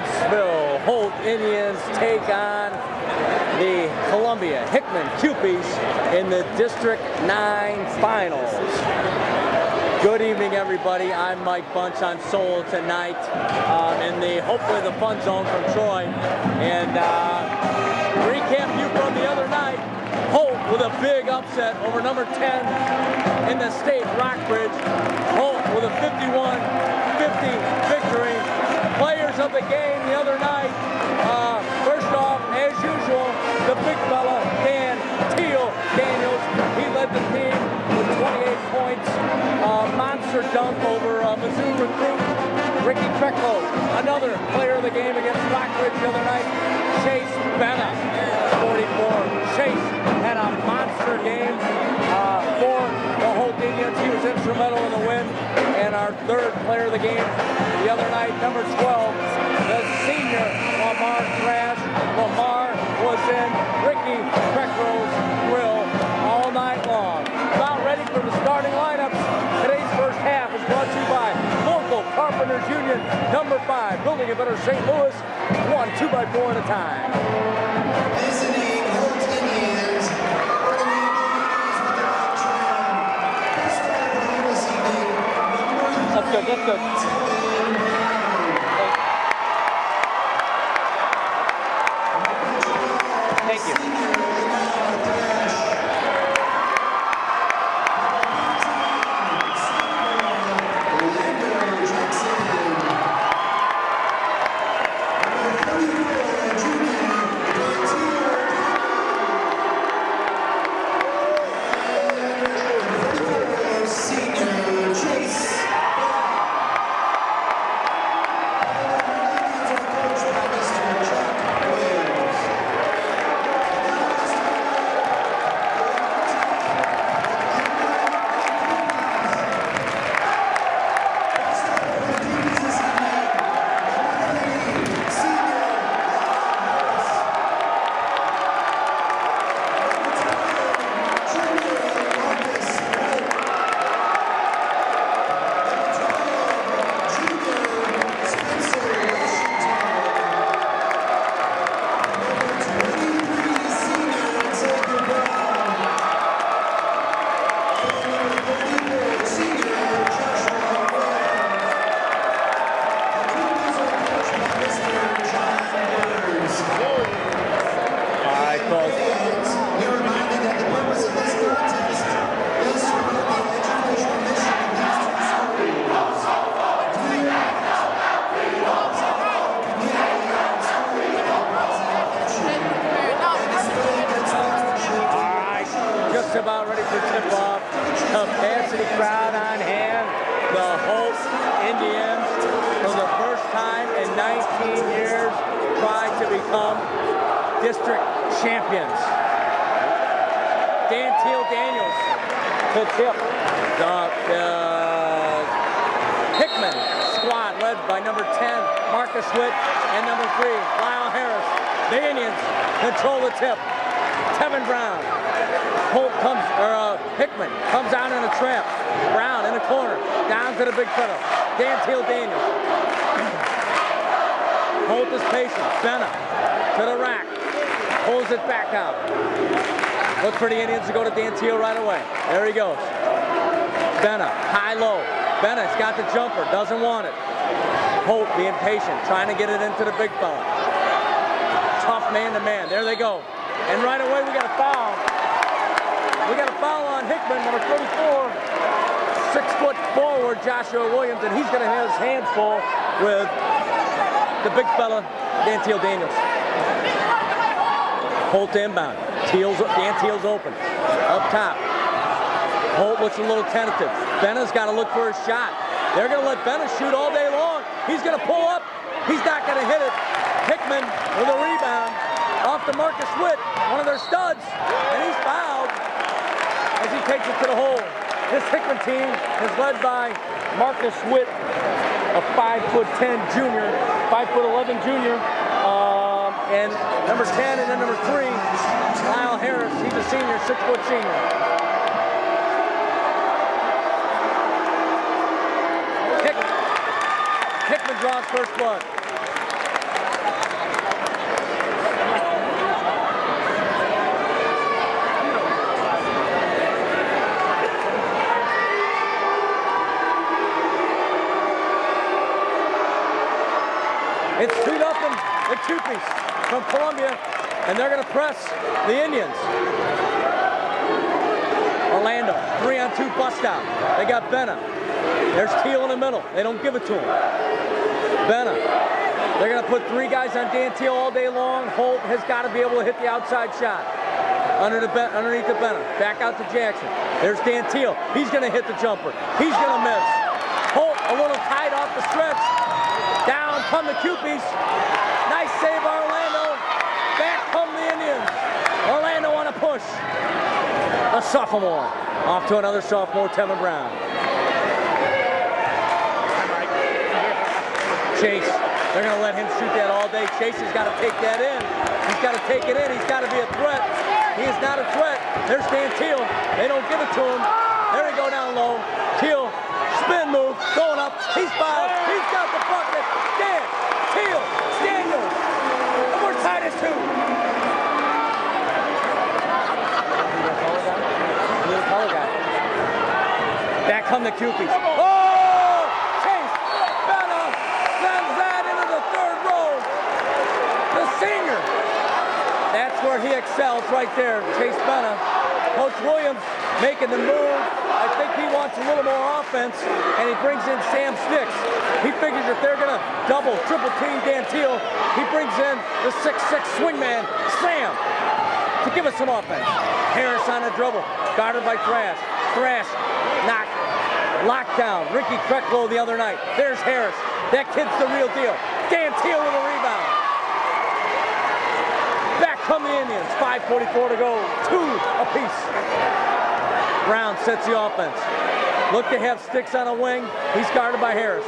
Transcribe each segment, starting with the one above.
Huntsville Holt Indians take on the Columbia Hickman Cupies in the District 9 Finals. Good evening, everybody. I'm Mike Bunch on solo tonight in the hopefully the fun zone from Troy. And recap you from the other night. Holt with a big upset over number 10 in the state, Rockbridge. Holt with a 51-50 victory. Players of the game the other night. First off, as usual, the big fella, Daniels. He led the team with 28 points. Monster dunk over Mizzou recruit Ricky Trecklo. Another player of the game against Rockbridge the other night. Chase Benna, 44. Chase had a monster game for the Holt Indians. He was instrumental in the win. And our third player of the game the other night, number 12, the senior Lamar Thrash. Lamar was in Ricky Trecklo's grill all night long. About ready for the starting lineups. Today's first half is brought to you by local Carpenters Union, number 5, building a better St. Louis, 1 2x4 at a time. Visiting Holt Indians, That's good, that's good. Thank you. About ready for tip-off. Capacity crowd on hand. The Holt Indians, for the first time in 19 years, tried to become district champions. Daniels to tip. The Hickman squad led by number 10, Marcus Witt, and number 3, Lyle Harris. The Indians control the tip. Tevin Brown. Hickman comes out in a trap. Brown in the corner, down to the big fella. Daniels. Holt is patient. Benna to the rack. Pulls it back out. Look for the Indians to go to Dantiel right away. There he goes. Benna, high-low. Benna's got the jumper, doesn't want it. Holt being patient, trying to get it into the big fella. Tough man-to-man. There they go. And right away we got a foul. We got a foul on Hickman, number 34, 6-foot forward, Joshua Williams, and he's going to have his hands full with the big fella, Daniels. Holt inbound. Dantiel's open. Up top. Holt looks a little tentative. Benna's got to look for a shot. They're going to let Benna shoot all day long. He's going to pull up. He's not going to hit it. Hickman with a rebound off to Marcus Witt, one of their studs, and he's fouled as he takes it to the hole. This Hickman team is led by Marcus Witt, a 5'10" junior, 5'11" junior, and number 10 and then number 3, Lyle Harris. He's a senior, 6-foot senior. Hickman draws first blood. 2-0, the Cupies from Columbia, and they're going to press the Indians. Orlando, 3-on-2 bust out. They got Benna. There's Teal in the middle. They don't give it to him. Benna. They're going to put 3 guys on Dan Teal all day long. Holt has got to be able to hit the outside shot. Underneath the Benna. Back out to Jackson. There's Dan Teal. He's going to hit the jumper. He's going to miss. Holt a little tight off the stretch. Down come the Cupies. Nice save by Orlando. Back come the Indians. Orlando on a push. A sophomore. Off to another sophomore, Tevin Brown. Chase. They're going to let him shoot that all day. Chase has got to take that in. He's got to take it in. He's got to be a threat. He is not a threat. There's Dan Teal. They don't give it to him. There he go down low. Teal, spin move, going up. He's fouled. He's got the bucket. Dan Teal, Daniels. And we're tied at 2. Back come the Cupies. Oh! Chase Benna sends that into the 3rd row. The senior. That's where he excels right there. Chase Benna. Coach Williams making the move. I think he wants a little more offense, and he brings in Sam Sticks. He figures if they're going to double, triple team Dan Teal, he brings in the 6'6 swingman, Sam, to give us some offense. Harris on the dribble, guarded by Thrash. Thrash knocked, locked down. Ricky Krecklow the other night. There's Harris. That kid's the real deal. Dan Teal with a rebound. Back come the Indians. 5:44 to go. 2 apiece. Brown sets the offense. Look to have Sticks on a wing. He's guarded by Harris.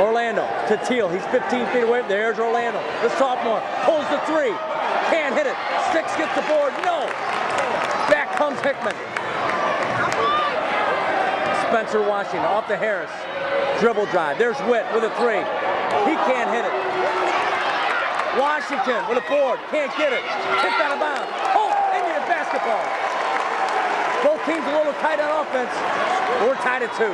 Orlando to Teal. He's 15 feet away. There's Orlando. The sophomore pulls the 3. Can't hit it. Sticks gets the board. No. Back comes Hickman. Spencer Washington off to Harris. Dribble drive. There's Witt with a 3. He can't hit it. Washington with a board. Can't get it. Kicked out of bounds. Holt, Indian basketball. Both teams a little tight on offense. We're tied at 2.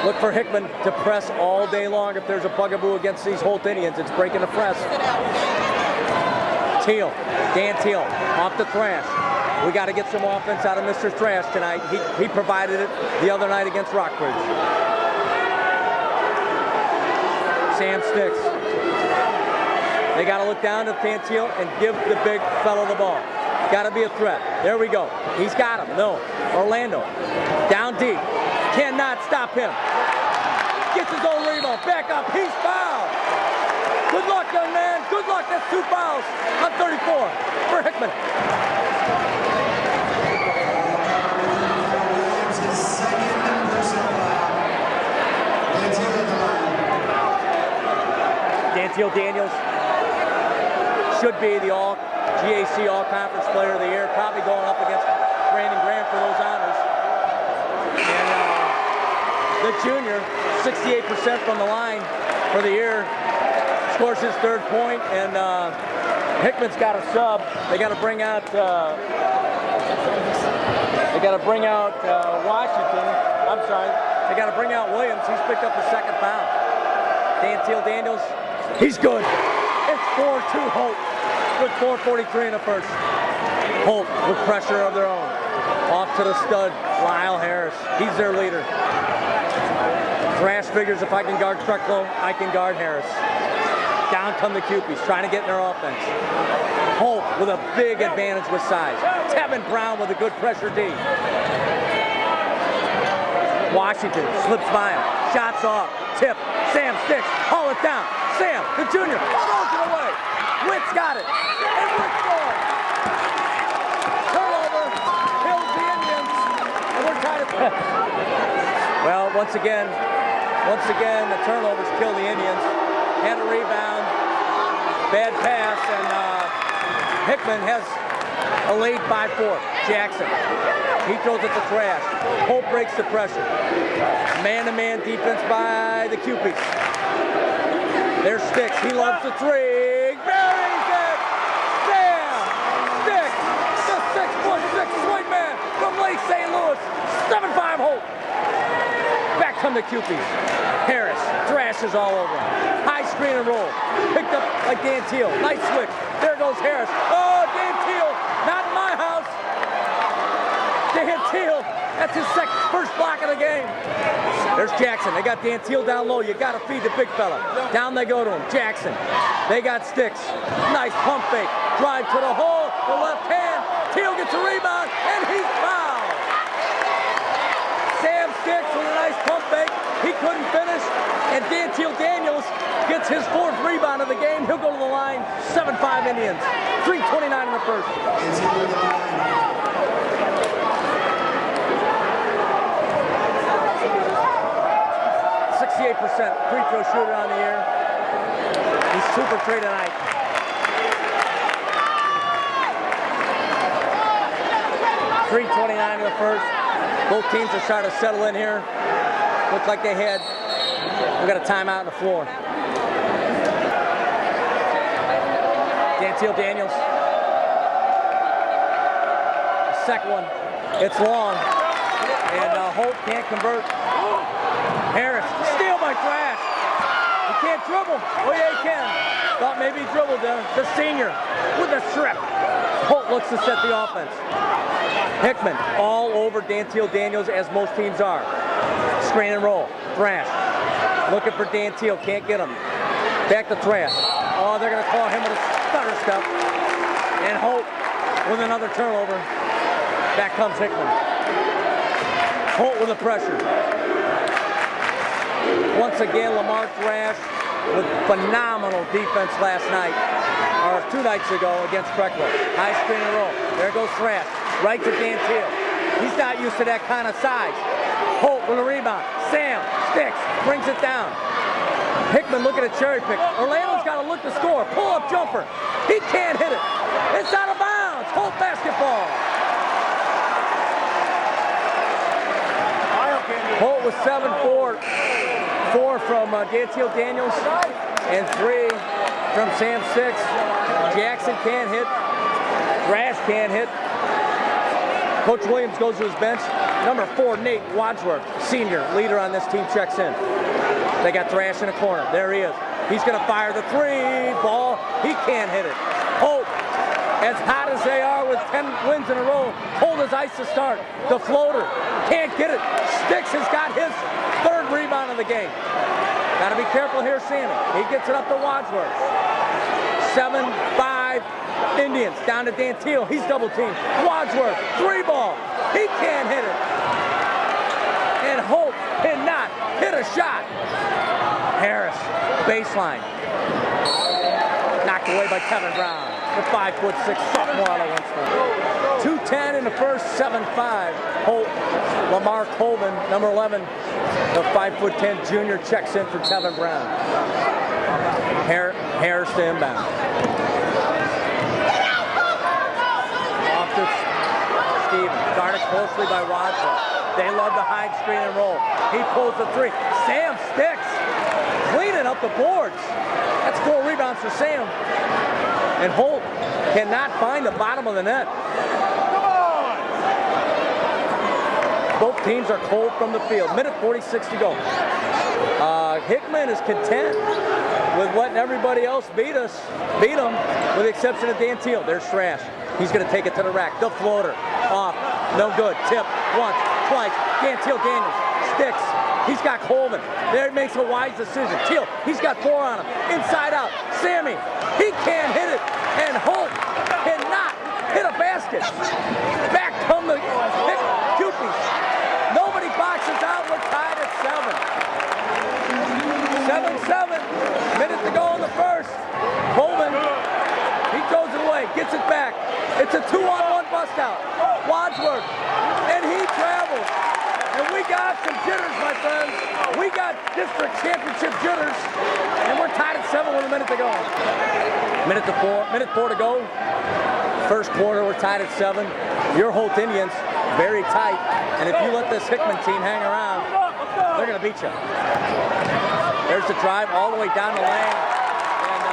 Look for Hickman to press all day long. If there's a bugaboo against these Holt Indians, it's breaking the press. Teal, Dan Teal, off the Thrash. We got to get some offense out of Mr. Thrash tonight. He provided it the other night against Rockbridge. Sam Sticks. They got to look down to Dan Teal and give the big fellow the ball. Got to be a threat. There we go. He's got him. No. Orlando. Down deep. Cannot stop him. Gets his own rebound. Back up. He's fouled. Good luck, young man. Good luck. That's 2 fouls on 34 for Hickman. Williams, his 2nd personal foul. Dan Teal at the line. Dan Teal Daniels should be the GAC All-Conference Player of the Year, probably going up against Brandon Graham for those honors. And the junior, 68% from the line for the year, scores his 3rd point, and Hickman's got a sub. They got to bring out Washington. I'm sorry. They got to bring out Williams. He's picked up the 2nd foul. Dan Teal Daniels, he's good. It's 4-2 Holt with 4:43 in the first. Holt with pressure of their own. Off to the stud, Lyle Harris. He's their leader. Thrash figures if I can guard Krecklow, I can guard Harris. Down come the Cupies, trying to get in their offense. Holt with a big advantage with size. Tevin Brown with a good pressure D. Washington slips by him. Shots off. Tip. Sam Sticks. Haul it down. Sam, the junior, throws it away. Witt's got it. And Witt scores. Turnover kills the Indians. And we're tied at 3. Well, once again, the turnovers kill the Indians. Had a rebound. Bad pass. And Hickman has a lead 5-4. Jackson. He throws it to Thrash. Holt breaks the pressure. Man-to-man defense by the Cupies. There's Sticks. He loves the 3. Buries it. Sam Sticks, the 6'6" swingman from Lake St. Louis. 7-5 Holt. Back to come the Cupies. Harris thrashes all over him. High screen and roll. Picked up like Dantiel. Nice switch. There goes Harris. Oh, Dantiel, not in my house. Dantiel, that's his first block of the game. There's Jackson. They got Dantiel down low. You got to feed the big fella. Down they go to him. Jackson. They got Sticks. Nice pump fake. Drive to the hole. The left hand. Teal gets a rebound, and he's fouled. Sam Sticks with a nice pump fake. He couldn't finish, and Dantiel Daniels gets his 4th rebound of the game. He'll go to the line. 7-5 Indians. 3:29 in the first. 68% free throw shooter on the year. He's super free tonight. .329 in the first. Both teams are starting to settle in here. Looked like they had. We got a timeout on the floor. Dantiel Daniels. The second one. It's long. And Holt can't convert. Harris, steal by Thrash. He can't dribble. Oh yeah, he can. Thought maybe he dribbled there. The senior with a strip. Holt looks to set the offense. Hickman all over Dantiel Daniels, as most teams are. Screen and roll. Thrash. Looking for Dantiel. Can't get him. Back to Thrash. Oh, they're going to call him with a stutter step. And Holt with another turnover. Back comes Hickman. Holt with the pressure. Once again, Lamar Thrash with phenomenal defense last night, or 2 nights ago against Freckler. High screen and roll. There goes Thrash. Right to Dantiel. He's not used to that kind of size. Holt with a rebound. Sam Sticks brings it down. Hickman looking at cherry pick. Orlando's got to look to score. Pull up jumper. He can't hit it. It's out of bounds. Holt basketball. Holt with 7-4. 4 from Dantiel Daniels and 3 from Sam Sticks. Jackson can't hit. Thrash can't hit. Coach Williams goes to his bench. Number 4, Nate Wadsworth, senior leader on this team, checks in. They got Thrash in the corner. There he is. He's going to fire the 3 ball. He can't hit it. Holt, as hot as they are with 10 wins in a row, Holt is ice to start. The floater, can't get it. Sticks has got his 3rd rebound of the game. Got to be careful here, Sammy. He gets it up to Wadsworth. 7-5 Indians. Down to Dantiel. He's double teamed. Wadsworth, 3 ball. He can't hit it. And Holt cannot hit a shot. Harris, baseline. Knocked away by Kevin Brown. The 5'6" sophomore out of Winston. 2:10 in the first, 7-5. Holt, Lamar Colvin, number 11, the 5'10" junior, checks in for Kevin Brown. Harris to inbound. Off to Stevens, guarded closely by Wadsworth. They love the high screen and roll. He pulls the 3. Sam Sticks, cleaning up the boards. That's 4 rebounds for Sam. And Holt cannot find the bottom of the net. Both teams are cold from the field. Minute 46 to go. Hickman is content with letting everybody else beat them, with the exception of Dantiel. There's Thrash. He's going to take it to the rack. The floater. Off. No good. Tip. Once. Twice. Dantiel Daniels. Sticks. He's got Coleman. There, makes a wise decision. Teal, he's got 4 on him. Inside out. Sammy, he can't hit it. And Holt cannot hit a basket. Back come the Cupies. Nobody boxes out. We're tied at 7. 7-7. Minute to go in the first. Coleman, he throws it away. Gets it back. It's a 2-on-1 bust out. Wadsworth. And he travels. And we got some jitters, my friends. We got district championship jitters. And we're tied at 7 with a minute to go. Minute 4 to go. First quarter, we're tied at 7. Your Holt Indians, very tight. And if you let this Hickman team hang around, they're going to beat you. There's the drive all the way down the lane. And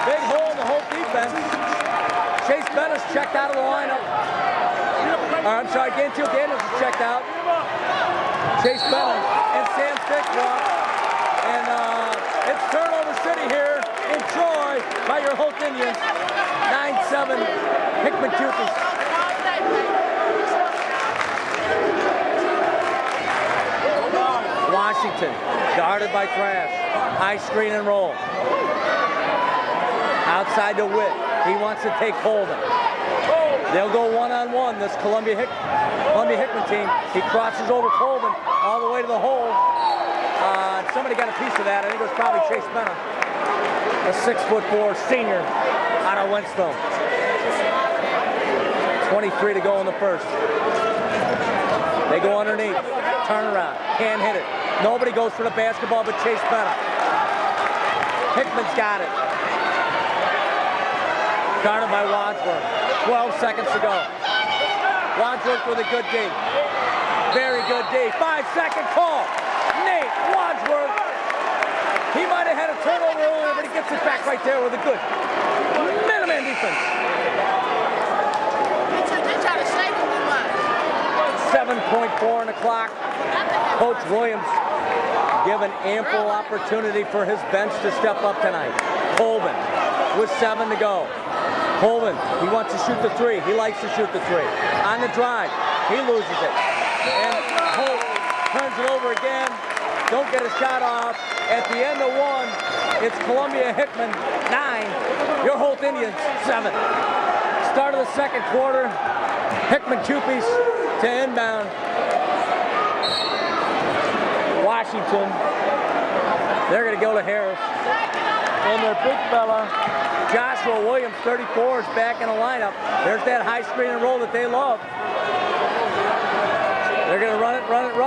big hole in the Holt defense. Chase Bettis checked out of the lineup. I'm sorry, Dantiel Daniels is checked out. Chase Bennett and Sam Stickbrook. And it's turnover city here in Troy by your Holt Indians. 9-7 Hickman Cupies. Washington, guarded by Trash. High screen and roll. Outside to Witt. He wants to take Holden. They'll go one-on-one, this Columbia Hickman team. He crosses over Colvin all the way to the hole. Somebody got a piece of that. I think it was probably Chase Bennett, a 6'4" senior out of Winston. 23 to go in the first. They go underneath, turn around, can't hit it. Nobody goes for the basketball but Chase Bennett. Hickman's got it. Guarded by Wadsworth. 12 seconds to go. Wadsworth with a good D. Very good D. 5-second call. Nate Wadsworth. He might have had a turnover earlier, but he gets it back right there with a good man defense. 7.4 on the clock. Coach Williams given ample opportunity for his bench to step up tonight. Colvin with 7 to go. Colvin, he wants to shoot the three. He likes to shoot the three. On the drive, he loses it. And Holt turns it over again. Don't get a shot off. At the end of one, it's Columbia Hickman 9. Your Holt Indians 7. Start of the second quarter. Hickman Cupies to inbound. Washington. They're going to go to Harris. And their big fella, Joshua Williams, 34, is back in the lineup. There's that high screen and roll that they love. They're going to run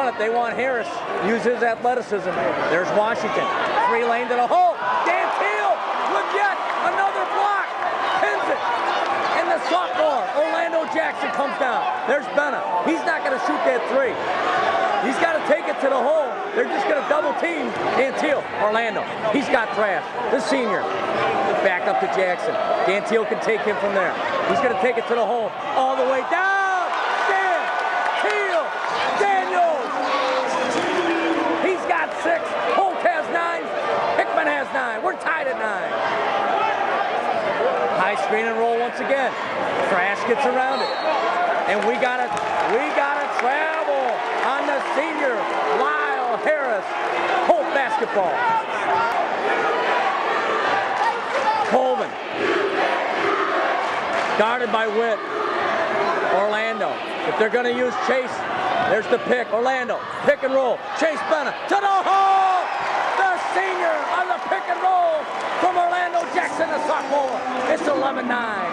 it. They want Harris. Use his athleticism. There's Washington. 3 lane to the hole. Dan Teal with yet another block. Pins it. And the sophomore, Orlando Jackson, comes down. There's Benna. He's not going to shoot that 3. He's got to take it to the hole. They're just going to double team Dan Teal. Orlando. He's got Trash. The senior. Back up to Jackson. Dan Teal can take him from there. He's going to take it to the hole. All the way down. Dan Teal. Daniels. He's got 6. Holt has 9. Hickman has 9. We're tied at 9. High screen and roll once again. Trash gets around it. And we gotta travel on the senior Lyle Harris. Holt basketball. Colvin. Guarded by Witt. Orlando. If they're gonna use Chase, there's the pick. Orlando. Pick and roll. Chase Bennett to the hole. The senior on the pick and roll from Orlando Jackson, the sophomore. It's 11-9.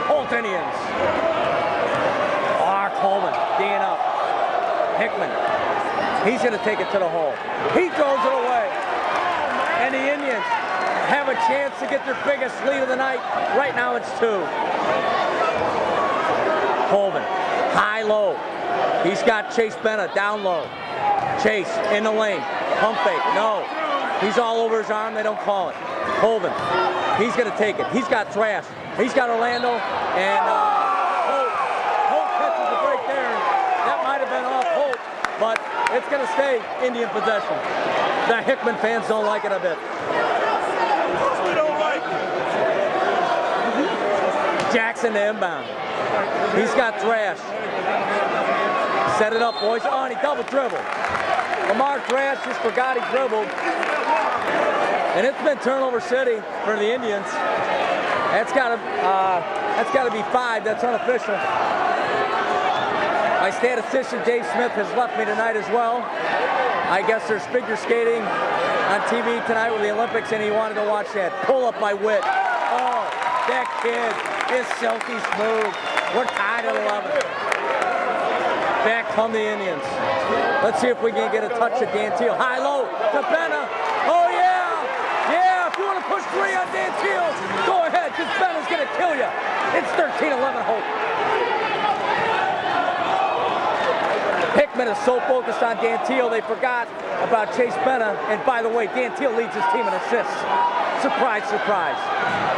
Holt Indians. Coleman, D'ing up. Hickman. He's going to take it to the hole. He throws it away. And the Indians have a chance to get their biggest lead of the night. Right now it's 2. Coleman, high-low. He's got Chase Bennett down low. Chase in the lane. Pump fake. No. He's all over his arm. They don't call it. Colvin. He's going to take it. He's got Trash. He's got Orlando. And but it's going to stay Indian possession. The Hickman fans don't like it a bit. Jackson to inbound. He's got Trash. Set it up, boys. Oh, and he double dribbled. Lamar Trash just forgot he dribbled. And it's been turnover city for the Indians. That's got to be 5. That's unofficial. My statistician, Dave Smith, has left me tonight as well. I guess there's figure skating on TV tonight with the Olympics, and he wanted to watch that. Pull up by Witt. Oh, that kid is silky smooth. We're tied at 11. Back come the Indians. Let's see if we can get a touch of Dan Teal. High-low to Benna. Oh, yeah. Yeah, if you want to push 3 on Dan Teal, go ahead, because Benna's going to kill you. It's 13-11 Holt. Hickman is so focused on Dan Teal, they forgot about Chase Benna. And by the way, Dan Teal leads his team in assists. Surprise, surprise.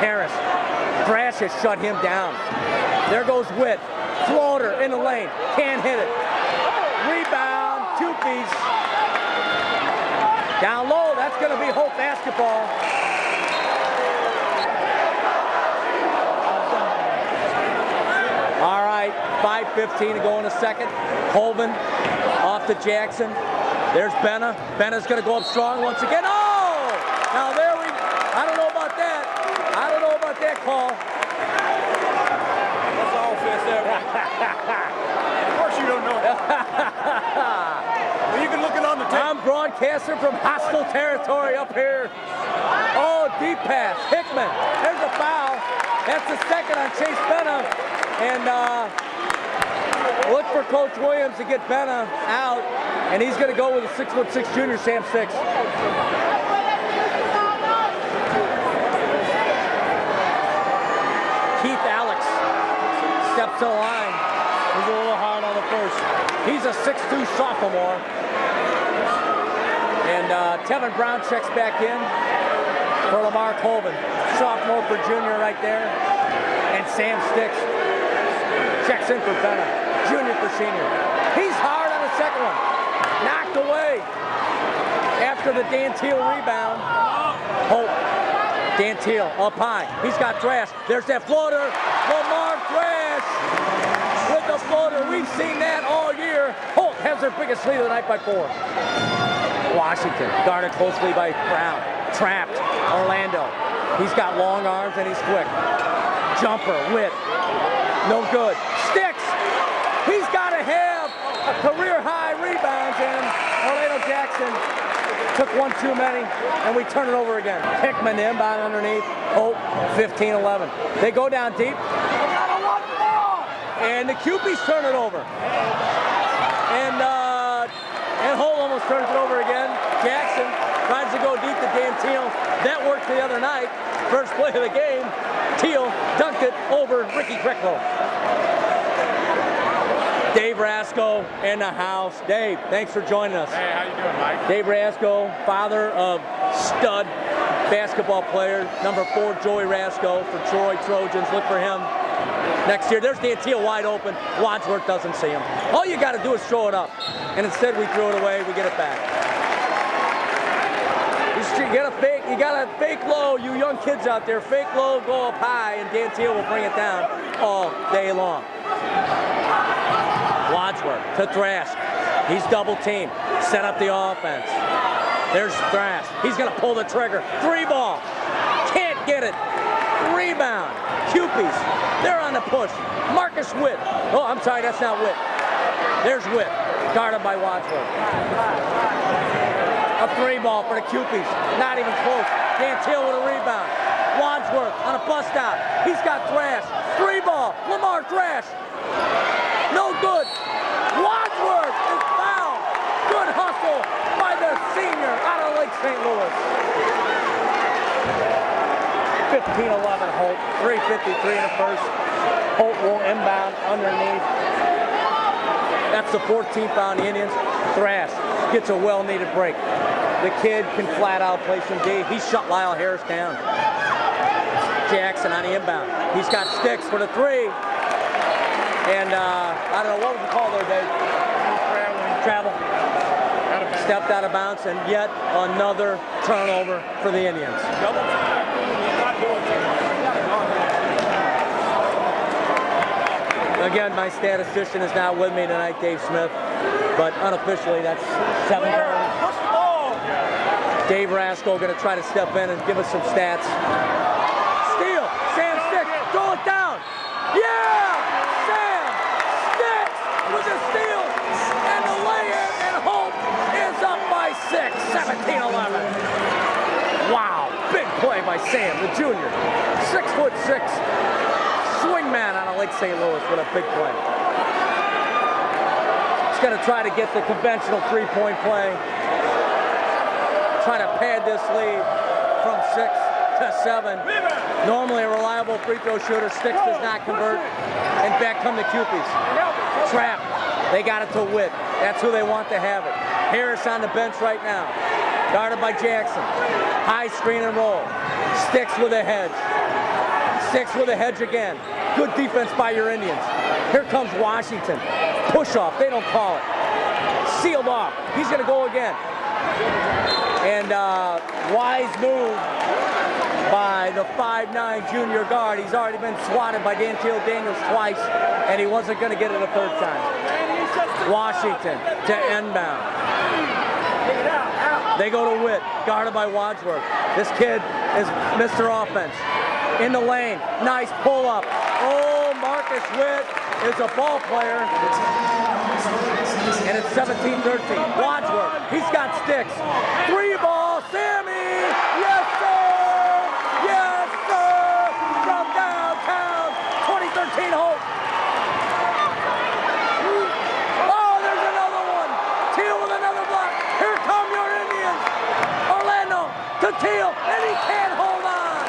Harris. Trash has shut him down. There goes Witt. Floater in the lane. Can't hit it. Rebound. Cupies. Down low, that's going to be Holt basketball. All right, 5:15 to go in the second. Holman off to Jackson. There's Benna. Benna's going to go up strong once again. Oh! Now there we, I don't know about that. I don't know about that call. That's all offense there. Of course you don't know that. Well, you can look it on the tape. I'm broadcasting from hostile territory up here. Oh, deep pass. Hickman. There's a foul. That's the second on Chase Benna. And look for Coach Williams to get Benna out. And he's going to go with a 6'6" junior, Sam Six. Keith Alex steps to the line. He's a little hard on the first. He's a 6'2" sophomore. And Tevin Brown checks back in for Lamar Colvin. Sophomore for junior right there. And Sam Sticks checks in for Benna. Junior for senior. He's hard on the second one. Knocked away after the Dan Teal rebound. Holt. Dan Teal up high. He's got Thrash. There's that floater. Lamar Thrash with the floater. We've seen that all year. Holt has their biggest lead of the night by 4. Washington guarded closely by Brown. Trapped. Orlando. He's got long arms and he's quick. Jumper. Witt. No good. Sticks. He's got to have a career-high rebounds, and Orlando Jackson took one too many, and we turn it over again. Hickman inbound underneath. Holt 15-11. They go down deep. And the Cupies turn it over. And Holt almost turns it over again. Jackson tries to go deep to Dan Teal. That worked the other night. First play of the game. Teal dunked it over Ricky Cricklow. Dave Rasco in the house. Dave, thanks for joining us. Hey, how you doing, Mike? Dave Rasco, father of stud basketball player, number 4, Joey Rasco for Troy Trojans. Look for him next year. There's Dan Teal wide open. Wadsworth doesn't see him. All you got to do is throw it up. And instead we throw it away, we get it back. You got to fake low, you young kids out there. Fake low, go up high, and Dan Teal will bring it down all day long. Wadsworth to Thrash. He's double teamed. Set up the offense. There's Thrash. He's going to pull the trigger. 3 ball. Can't get it. Rebound. Cupies. They're on the push. Marcus Witt. Oh, I'm sorry, that's not Witt. There's Witt. Guarded by Wadsworth. A 3 ball for the Cupies. Not even close. Dan Teal with a rebound. Wadsworth on a bust out. He's got Thrash. 3 ball. Lamar Thrash. No good. Wadsworth is fouled. Good hustle by the senior out of Lake St. Louis. 15-11 Holt. 3:53 in the first. Holt will inbound underneath. That's the 14th on the Indians. Thrash gets a well-needed break. The kid can flat out play some D. He shut Lyle Harris down. Jackson on the inbound. He's got Sticks for the 3. And I don't know, what was the call there, Dave? Travel. Stepped out of bounds, and yet another turnover for the Indians. Again, my statistician is not with me tonight, Dave Smith, but unofficially that's 7 turnovers. Dave Rasco going to try to step in and give us some stats. Steal, Sam Sticks, throw it down. Yeah! Sam Sticks with the steal and the lay-in, and Holt is up by 6, 17-11. Wow, big play by Sam, the junior. 6'6", swingman out of Lake St. Louis with a big play. He's going to try to get the conventional 3-point play. Try to pad this lead from 6 to 7. Normally a reliable free throw shooter. Sticks does not convert. And back come the Cupies. Trap. They got it to Witt. That's who they want to have it. Harris on the bench right now. Guarded by Jackson. High screen and roll. Sticks with a hedge. Sticks with a hedge again. Good defense by your Indians. Here comes Washington. Push off. They don't call it. Sealed off. He's going to go again. And wise move by the 5'9" junior guard. He's already been swatted by Dantiel Daniels twice, and he wasn't going to get it a third time. Washington to inbound. They go to Witt, guarded by Wadsworth. This kid is Mr. Offense. In the lane, nice pull-up. Oh, Marcus Witt is a ball player. And it's 17-13. Wadsworth, he's got sticks. 3-ball, Sammy! Yes, sir! Yes, sir! From downtown, 2013 Holt. Oh, there's another one. Teal with another block. Here come your Indians. Orlando to Teal, and he can't hold on.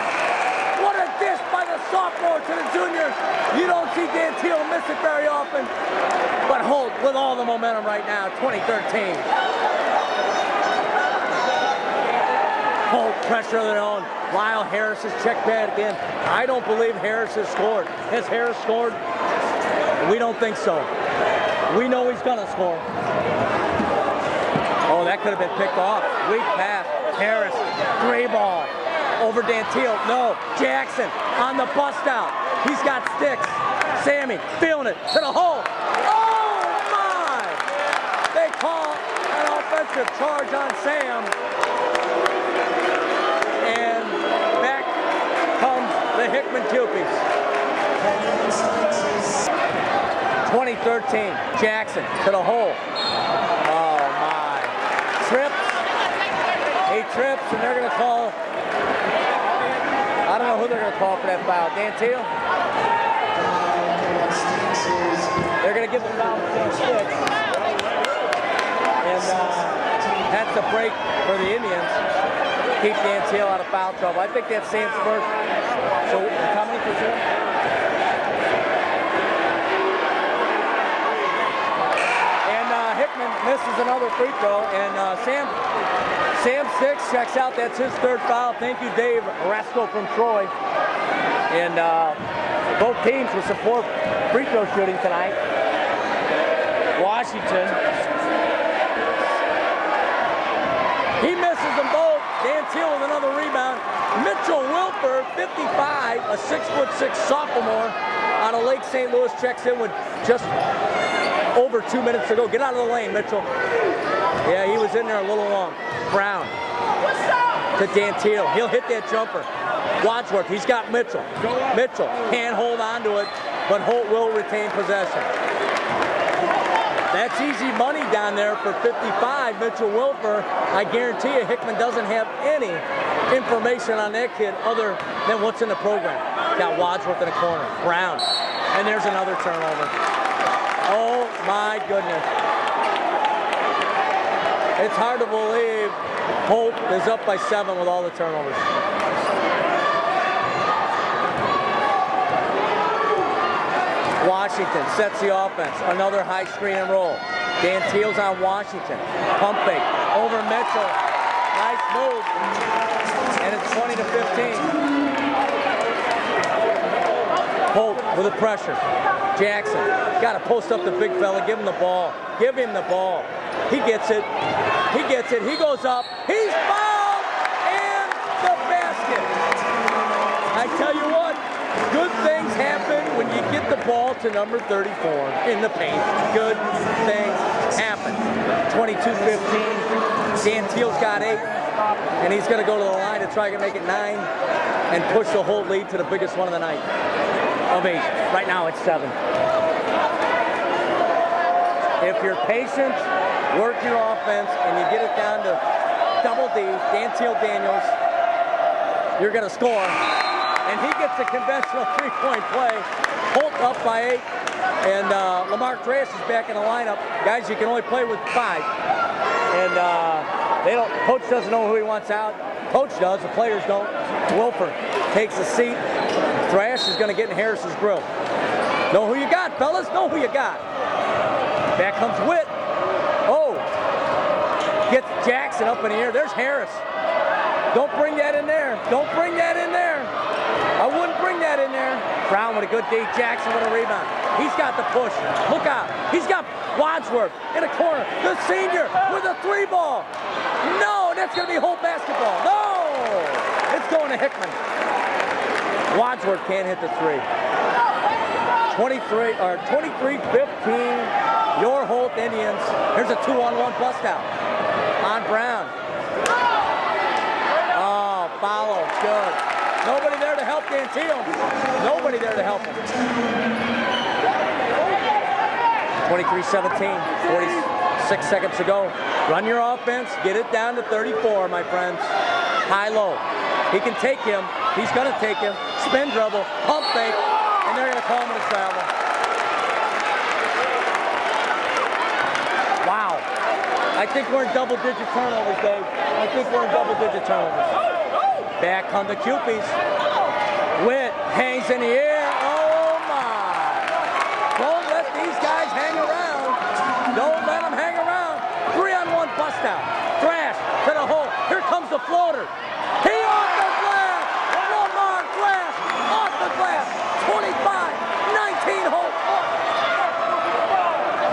What a dish by the sophomore to the junior. You don't see Dantiel miss it very often. But Holt with all the momentum right now, 2013. Holt pressure of their own. Lyle Harris has checked back again. I don't believe Harris has scored. Has Harris scored? We don't think so. We know he's gonna score. Oh, that could have been picked off. Weak pass. Harris, 3-ball. Over Dantiel. No. Jackson on the bust out. He's got sticks. Sammy feeling it to the hole. Oh my! They call an offensive charge on Sam. And back comes the Hickman Cupies. 2013. Jackson to the hole. Oh my. Trips. He trips and they're going to call. I don't know who they're going to call for that foul. Dantiel? They're going to give the foul to Sam Sticks. And that's a break for the Indians. Keep Dantiel out of foul trouble. I think that's Sam's first. So how many for Sam? And Hickman misses another free throw. And Sam Sticks checks out. That's his third foul. Thank you, Dave Rasco from Troy. And both teams with some poor free throw shooting tonight. Washington. He misses them both. Dantiel with another rebound. Mitchell Wilfer, 55, a 6'6" sophomore out of Lake St. Louis, checks in with just over 2 minutes to go. Get out of the lane, Mitchell. Yeah, he was in there a little long. Brown to Dantiel. He'll hit that jumper. Wadsworth, he's got Mitchell. Mitchell can't hold on to it, but Holt will retain possession. That's easy money down there for 55, Mitchell Wilfer. I guarantee you Hickman doesn't have any information on that kid other than what's in the program. Got Wadsworth in the corner. Brown. And there's another turnover. Oh my goodness. It's hard to believe Holt is up by 7 with all the turnovers. Washington sets the offense. Another high screen and roll. Dantiel's on Washington. Pump fake over Mitchell. Nice move. And it's 20 to 15. Holt with the pressure. Jackson got to post up the big fella. Give him the ball. Give him the ball. He gets it. He gets it. He goes up. He's fouled in the basket. I tell you what, good things happen when you get the ball to number 34 in the paint. Good things happen. 22-15. Dantiel's got 8, and he's going to go to the line to try to make it 9 and push the whole lead to the biggest one of the night of 8. Right now it's 7. If you're patient, work your offense, and you get it down to double D, Dantiel Daniels, you're going to score. And he gets a conventional three-point play. Holt up by 8, and Lamar Dreas is back in the lineup. Guys, you can only play with 5. And coach doesn't know who he wants out. Coach does, the players don't. Wilfer takes a seat. Thrash is going to get in Harris's grill. Know who you got, fellas. Know who you got. Back comes Witt. Oh. Gets Jackson up in the air. There's Harris. Don't bring that in there. Don't bring that in there. I wouldn't bring that in there. Brown with a good D. Jackson with a rebound. He's got the push. Look out. He's got Wadsworth in a corner. The senior with a 3-ball. No, that's going to be Holt basketball. No! It's going to Hickman. Wadsworth can't hit the 3. 23-15, your Holt Indians. Here's a 2-on-1 bust out on Brown. Oh, follow, good. Nobody there to help Dantil. Nobody there to help him. 23-17, 46 seconds to go. Run your offense, get it down to 34, my friends. High-low. He can take him. He's going to take him. Spin dribble, pump fake, and they're going to call him to travel. Wow. I think we're in double-digit turnovers, Dave. I think we're in double-digit turnovers. Back on the Cupies. Witt hangs in the air. Oh, my. Don't let these guys hang around. Don't let them hang around. 3-on-1 bust out. Thrash to the hole. Here comes the floater. He off the glass. Lamar Thrash off the glass. 25-19 Holt.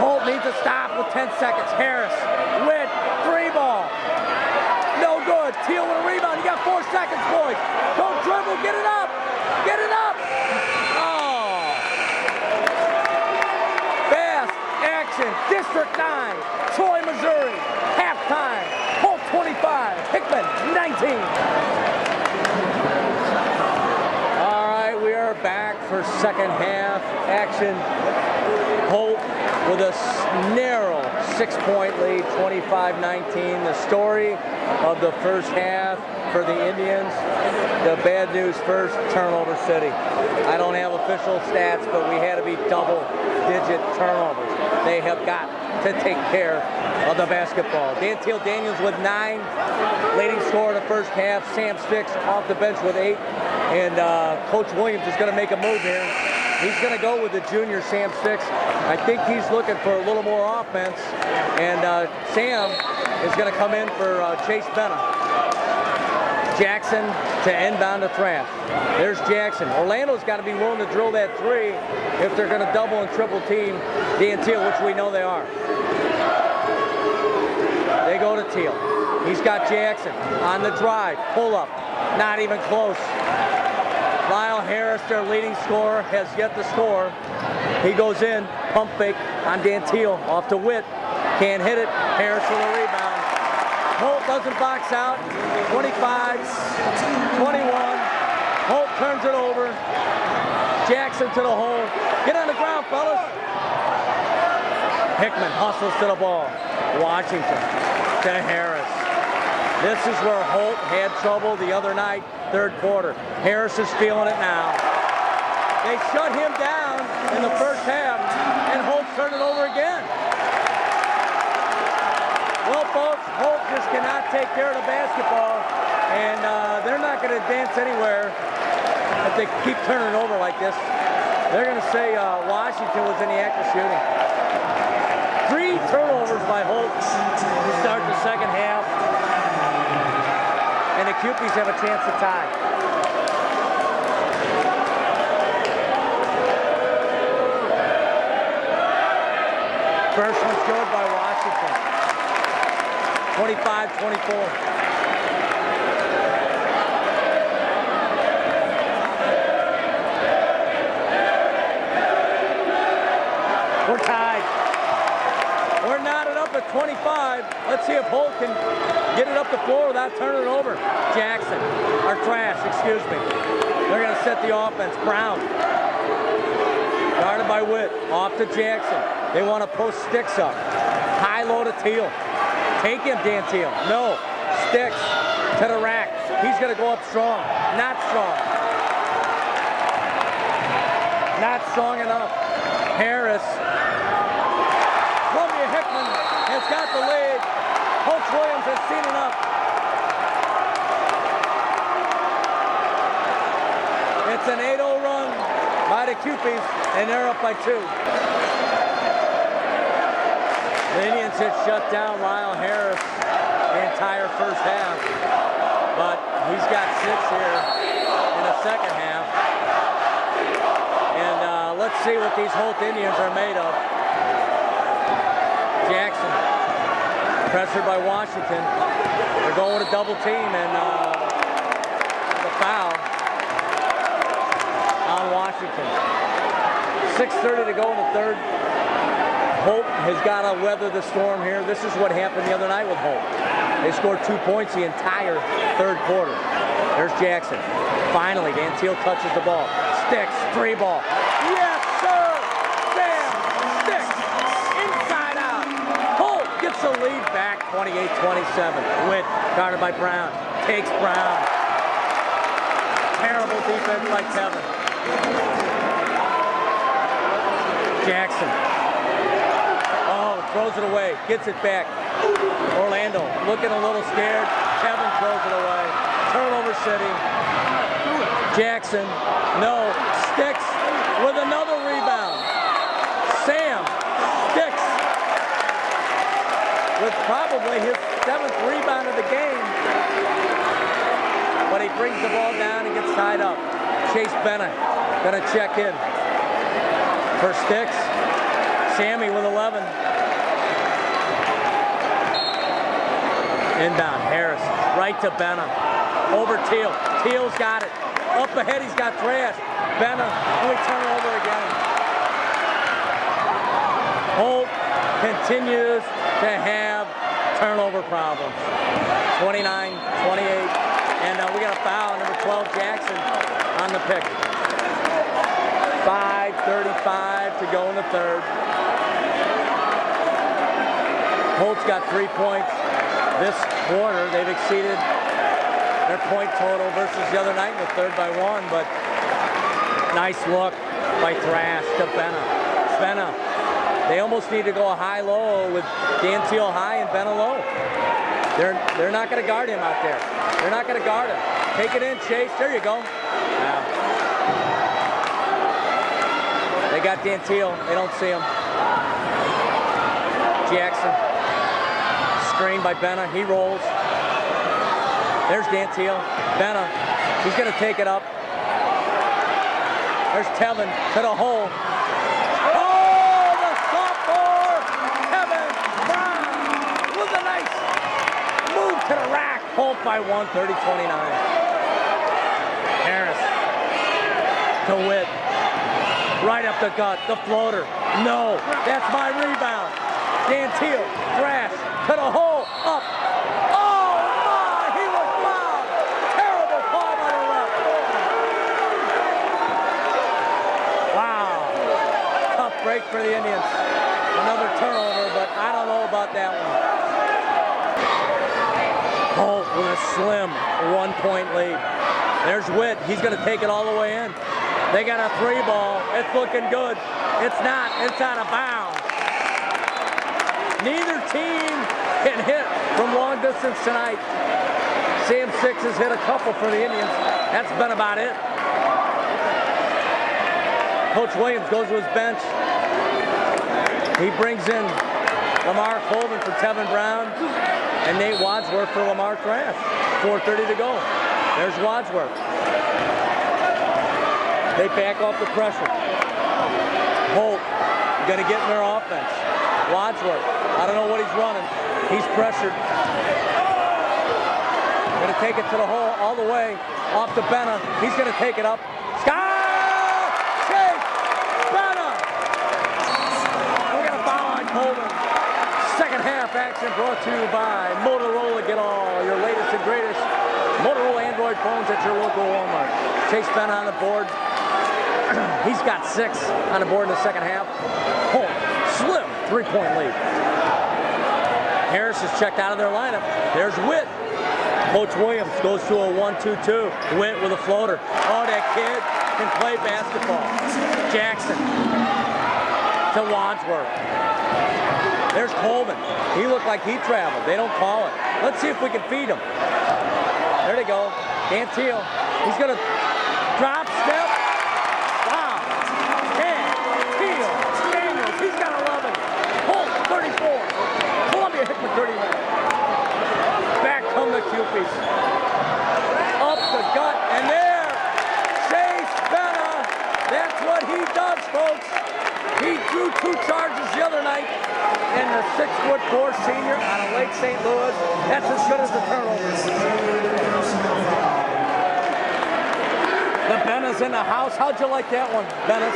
Holt needs to stop with 10 seconds. Harris with 3-ball. No good. Teal with a rebound. You got 4 seconds, boys. Don't dribble. Get it up. Get it up. Oh. Fast action. District 9. Troy, Missouri. Halftime. Holt 25. Hickman 19. All right, we are back for second half action. Holt with a narrow 6-point lead, 25-19. The story of the first half for the Indians. The bad news first, turnover city. I don't have official stats, but we had to be double-digit turnovers. They have got to take care of the basketball. Dantil Daniels with 9, leading scorer in the first half. Sam Sticks off the bench with 8. And Coach Williams is going to make a move here. He's going to go with the junior Sam Sticks. I think he's looking for a little more offense. And Sam is going to come in for Chase Benna. Jackson to inbound to Thrash. There's Jackson. Orlando's got to be willing to drill that 3 if they're going to double and triple team Dantil, which we know they are. They go to Teal. He's got Jackson on the drive. Pull up. Not even close. Lyle Harris, their leading scorer, has yet to score. He goes in. Pump fake on Dantil. Off to Witt. Can't hit it. Harris with a rebound. Holt doesn't box out. 25-21. Holt turns it over. Jackson to the hole. Get on the ground, fellas. Hickman hustles to the ball. Washington to Harris. This is where Holt had trouble the other night, third quarter. Harris is feeling it now. They shut him down in the first half, and Holt turned it over again. Well, folks, Holt just cannot take care of the basketball, and they're not going to advance anywhere if they keep turning it over like this. They're going to say Washington was in the act of shooting. 3 turnovers by Holt to start the second half, and the Cupies have a chance to tie. First one scored by Washington. 25-24. We're tied. We're knotted up at 25. Let's see if Holt can get it up the floor without turning it over. Jackson, or Thrash, excuse me. They're going to set the offense. Brown. Guarded by Witt. Off to Jackson. They want to post Sticks up. High low to Teal. Take him, Dantil. No. Sticks to the rack. He's going to go up strong. Not strong. Not strong enough. Harris. Columbia Hickman has got the lead. Coach Williams has seen enough. It's an 8-0 run by the Cupies, and they're up by 2. The Indians had shut down Lyle Harris the entire first half, but he's got 6 here in the second half. And let's see what these Holt Indians are made of. Jackson, pressured by Washington. They're going with a double team, and the foul on Washington. 6:30 to go in the third. Holt has got to weather the storm here. This is what happened the other night with Holt. They scored 2 points the entire third quarter. There's Jackson. Finally, Dan Teal touches the ball. Sticks, free ball. Yes, sir! Sam Sticks, inside out. Holt gets the lead back, 28-27. Witt, guarded by Brown. Takes Brown. Terrible defense by Kevin. Jackson. Oh, throws it away. Gets it back. Orlando looking a little scared. Kevin throws it away. Turnover City. Jackson. No. Sticks with another rebound. Sam Sticks with probably his 7th rebound of the game. But he brings the ball down and gets tied up. Chase Bennett gonna check in for Sticks. Sammy with 11. Inbound, Harris, right to Benna. Over Teal. Teal's got it. Up ahead, he's got Thrash. Benna, we turn over again. Holt continues to have turnover problems. 29-28. And we got a foul, number 12, Jackson, on the pick. 5:35 to go in the third. Holt's got 3 points. This quarter, they've exceeded their point total versus the other night in the third by 1, but nice look by Thrash to Benna. Benna, they almost need to go high-low with Dan Teal high and Benna low. They're not going to guard him out there. They're not going to guard him. Take it in, Chase. There you go. Yeah. They got Dan Teal. They don't see him. Jackson. Screen by Benna. He rolls. There's Dan Teal. Benna. He's going to take it up. There's Tevin to the hole. Oh, the sophomore Kevin Brown with a nice move to the rack. Holt by 1, 30-29. Harris to Witt. Right up the gut, the floater. No, that's my rebound. Dan Teal, Thrash, to the hole, up. Oh my, he was fouled. Terrible call by the ref. Wow. Tough break for the Indians. Another turnover, but I don't know about that one. Holt with a slim 1-point lead. There's Witt, he's gonna take it all the way in. They got a 3 ball. It's looking good. It's not. It's out of bounds. Neither team can hit from long distance tonight. Sam Six has hit a couple for the Indians. That's been about it. Coach Williams goes to his bench. He brings in Lamar Colvin for Tevin Brown and Nate Wadsworth for Lamar Thrash. 4:30 to go. There's Wadsworth. They back off the pressure. Holt going to get in their offense. Wadsworth, I don't know what he's running. He's pressured. Going to take it to the hole all the way. Off to Benna. He's going to take it up. Sky! Chase! Benna! And we got a foul on Colvin. Second half action brought to you by Motorola. Get all your latest and greatest Motorola Android phones at your local Walmart. Chase Benna on the board. He's got 6 on the board in the second half. Holt, slim 3-point lead. Harris is checked out of their lineup. There's Witt. Coach Williams goes to a 1-2-2. Witt with a floater. Oh, that kid can play basketball. Jackson to Wadsworth. There's Colvin. He looked like he traveled. They don't call it. Let's see if we can feed him. There they go. Dan Teal. He's going to drop, step. Wow. Teal. Daniels. He's got 11. Holt, 34. Columbia Hickman, 31. Back come the Cupies. Up the gut. And there. Chase Benna. That's what he does, folks. He drew 2 charges the other night in the 6th 34, senior out of Lake St. Louis. That's as good as a turnover. The Benna's in the house. How'd you like that one, Benna's?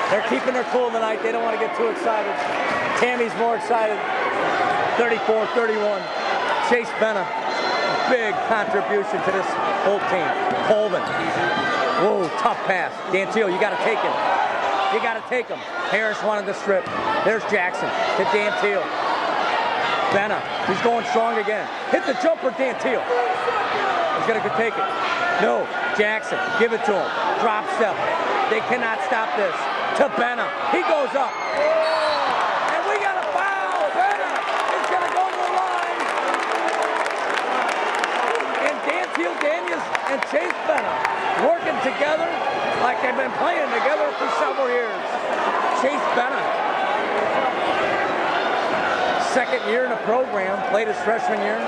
They're keeping their cool tonight. They don't want to get too excited. Tammy's more excited. 34-31. Chase Benna. Big contribution to this Holt team. Colvin. Whoa, tough pass. Dantil, you got to take him. You got to take him. Harris wanted the strip. There's Jackson to Dantil. Benna, he's going strong again. Hit the jumper, Dantil. He's going to take it. No, Jackson, give it to him. Drop step. They cannot stop this. To Benna. He goes up. And we got a foul. Benna is going to go to the line. And Dantil Daniels and Chase Benna working together like they've been playing together for several years. Chase Benna, second year in the program, played his freshman year,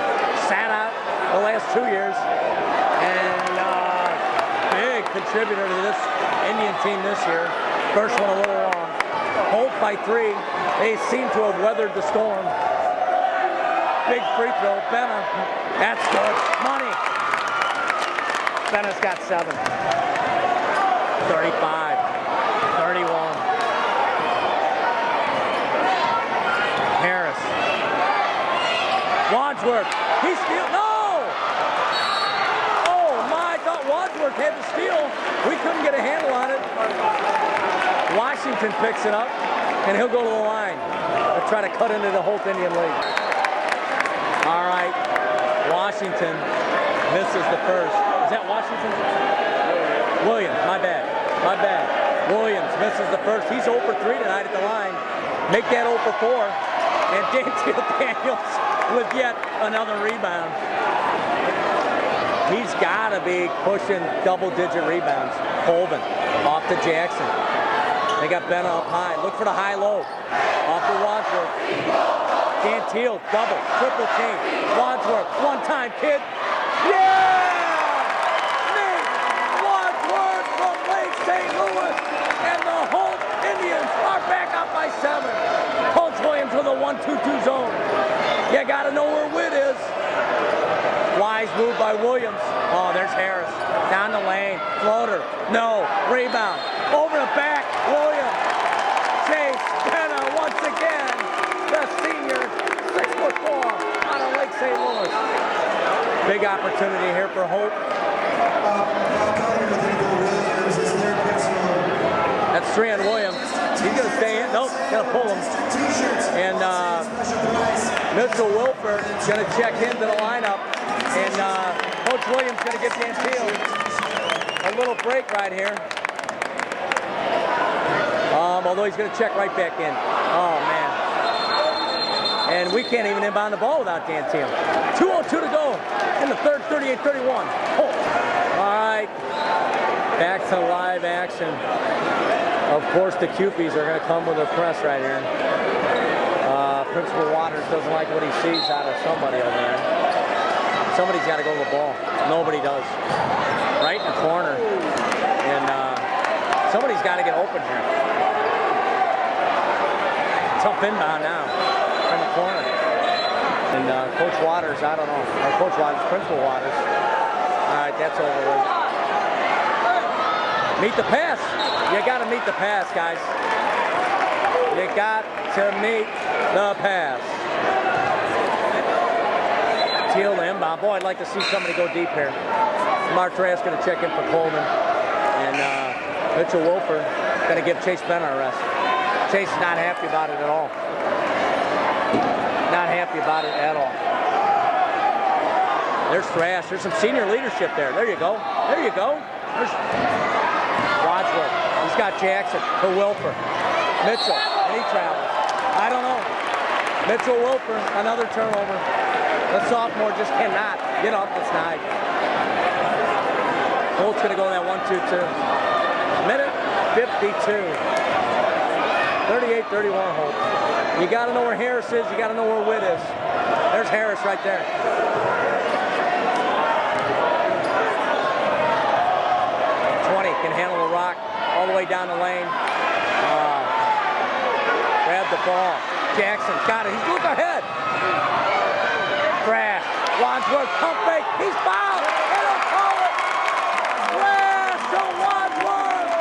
sat out the last 2 years, and big contributor to this Indian team this year. First one a little long. Holt by 3. They seem to have weathered the storm. Big free throw. Benna. That's good. Money. Benna's got 7. 35. 31. Harris. Wadsworth. He steals. No! Oh my, I thought Wadsworth had the steal. We couldn't get a handle on it. Washington picks it up, and he'll go to the line to try to cut into the Holt Indian League. All right, Washington misses the first. Is that Washington? Williams, my bad. Williams misses the first. He's 0 for 3 tonight at the line. Make that 0 for 4. And Dantil Daniels with yet another rebound. He's got to be pushing double-digit rebounds. Colvin off to Jackson. They got Benna up high. Look for the high-low. Off to Wadsworth. Dantil, double, triple team. Wadsworth, one-time kid. Yeah! Nate Wadsworth from Lake St. Louis. And the Holt Indians are back up by 7. Coach Williams with a 1-2-2 zone. You got to know where Witt is. Wise move by Williams. Oh, there's Harris. Down the lane. Floater. No. Rebound. Over the back. Williams. Chase Benna once again. The senior. 6'4" out of Lake St. Louis. Big opportunity here for Holt. That's 3 on Williams. He's going to stay in. Nope. Going to pull him. And Mitchell Wilford is going to check into the lineup. And Coach Williams going to give Dantil a little break right here. Although he's going to check right back in. Oh, man. And we can't even inbound the ball without Dantil. 2:02 to go in the third, 38-31. Holt. All right. Back to live action. Of course, the Cupies are going to come with their press right here. Principal Waters doesn't like what he sees out of somebody over there. Somebody's got to go to the ball. Nobody does. Right in the corner. And somebody's got to get open here. Tough inbound now from the corner. And Coach Waters, I don't know. Or Coach Waters, Principal Waters. All right, that's over with. Meet the pass. You got to meet the pass, guys. You got to meet the pass. Teal to inbound. Boy, I'd like to see somebody go deep here. Martra's going to check in for Coleman. And Mitchell Wilford going to give Chase Benna a rest. Chase is not happy about it at all. Not happy about it at all. There's Thrash. There's some senior leadership there. There you go. There you go. There's Wadsworth. He's got Jackson to Wilford. Mitchell, and he travels. I don't know. Mitchell Wilford, another turnover. The sophomore just cannot get off this night. Holt's going to go in that 1-2-2. Minute 52. 38-31 Holt. You got to know where Harris is. You got to know where Witt is. There's Harris right there. Can handle the rock all the way down the lane. Grabs the ball. Jackson got it. He's look ahead. Crash. Wadsworth pump fake. He's fouled. They don't call it. Crash to Wadsworth.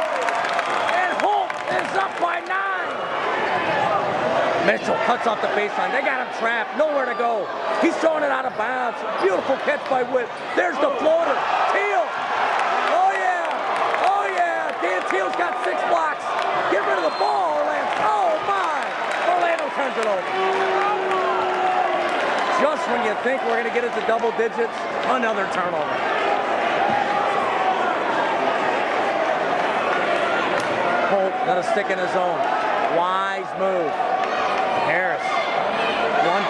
And Holt is up by 9. Mitchell cuts off the baseline. They got him trapped. Nowhere to go. He's throwing it out of bounds. Beautiful catch by Witt. There's the floater. Teal. Oh, yeah. Oh, yeah. Dan Teal's got 6 blocks. Get rid of the ball, Orlando. Oh, my. Orlando turns it over. Just when you think we're going to get it to double digits, another turnover. Holt got a stick in his zone. Wise move. Harris.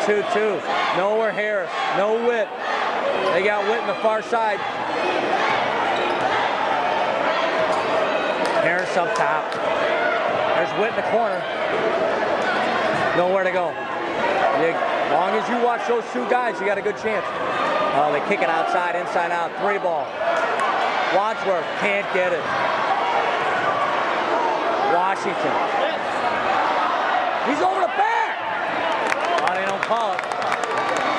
1-2-2. Nowhere Harris. No Witt. They got Witt in the far side. Harris up top. There's Witt in the corner. Nowhere to go. As long as you watch those 2 guys, you got a good chance. Oh, they kick it outside, inside out. 3 ball. Wadsworth can't get it. Washington. He's over the back. Oh, they don't call it.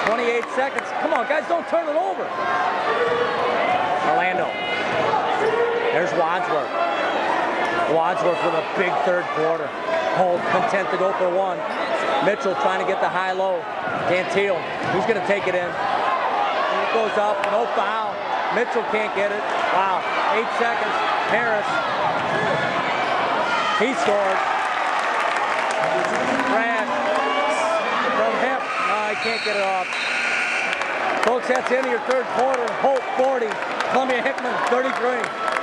28 seconds. Come on, guys, don't turn it over. Orlando. There's Wadsworth. Wadsworth with a big third quarter. Holt content to go for 1. Mitchell trying to get the high-low. Dantil, who's going to take it in? It goes up, no foul. Mitchell can't get it. Wow, 8 seconds. Harris. He scored. Crash from him. No, he can't get it off. Folks, that's the end of your third quarter. Holt 40, Columbia Hickman 33.